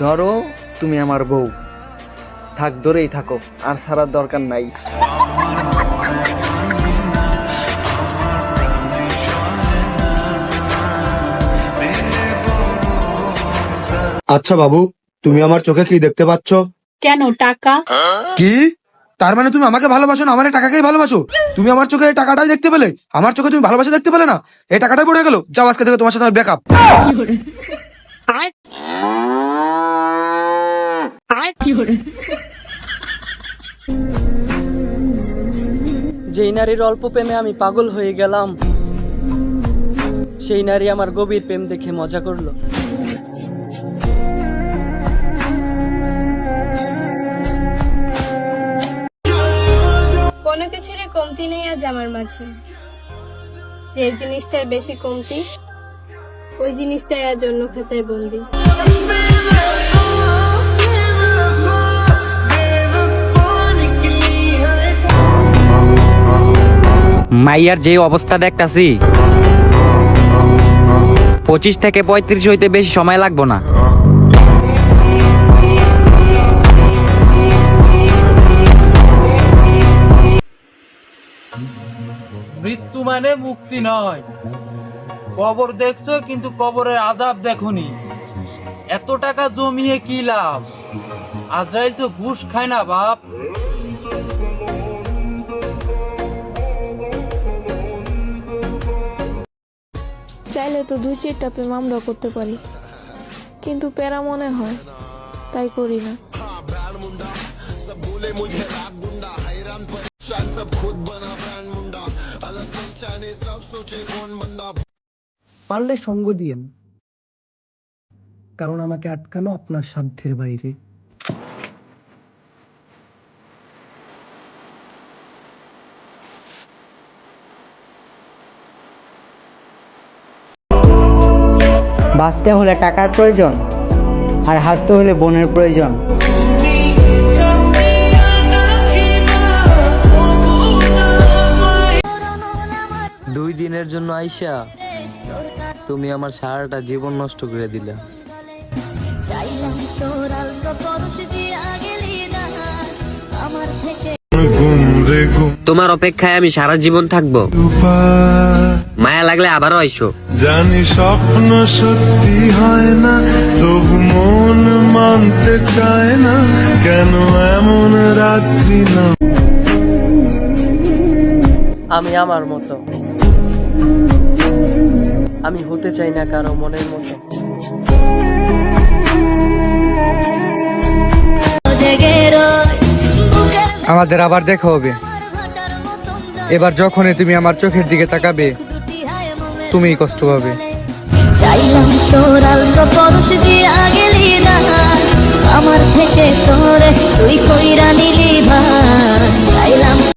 ধরো তুমি আমার বউ, থাক ধরেই থাকো, আর ছাড়ার দরকার নাই। আচ্ছা বাবু, তুমি আমার চোখে কি দেখতে পাচ্ছ? কেন, টাকা? কি? তার মানে তুমি আমাকে ভালোবাসো না, আমার এই টাকাকেই ভালোবাসো? তুমি আমার চোখে এই টাকাটাই দেখতে পেলে, আমার চোখে তুমি ভালোবাসা দেখতে পেলে না? এই টাকাটাই পড়ে গেল। যাও, আজকে থেকে তোমার সাথে ব্রেকআপ। যেই নারীর অল্প প্রেমে আমি পাগল হয়ে গেলাম, সেই নারী আমার গভীর প্রেম দেখে মজা করলো। কোনো কিছুরই কমতি নেই আজ আমার মাঝে। যে জিনিসটার বেশি কমতি, ওই জিনিসটাই আজ অন্য খাঁচায় বন্দি। মাইয়ার যে অবস্থা দেখতাছি, 25 থেকে 35 হইতে বেশি সময় লাগবো না। মৃত্যু মানে মুক্তি নয়। কবর দেখছো কিন্তু কবরের আযাব দেখোনি। এত টাকা জমিয়ে কি লাভ? আজরাইল তো ঘুষ খায় না বাপ। চাইলে তো 2-4টা প্রেম আমরা করতে পারি, কিন্তু প্যারা মনে হয়, তাই করি না। পারলে সঙ্গ দিয়েন, কারণ আমাকে আটকানো আপনার সাধ্যের বাইরে। বাঁচতে হলে টাকার প্রয়োজন, আর হাসতে হলে বোনের প্রয়োজন। 2 দিনের জন্য আইসা তুমি আমার সারাটা জীবন নষ্ট করে দিলা। তোমার অপেক্ষায় আমি সারা জীবন থাকবো। মায়া লাগলে আবারও আইসো। জানি স্বপ্ন সত্যি হয় না, তবু মন মানতে চায় না, কেন এমন রাত্রি না। আমি আমার মতো, আমি হতে চাই না কারো মনের মতো। আমাদের আবার দেখা হবে। এবার যখনই তুমি আমার চোখের দিকে তাকাবে, তুমিই কষ্ট পাবে। চাইলাম তোর আলগা পরশ দিয়া গেলি না।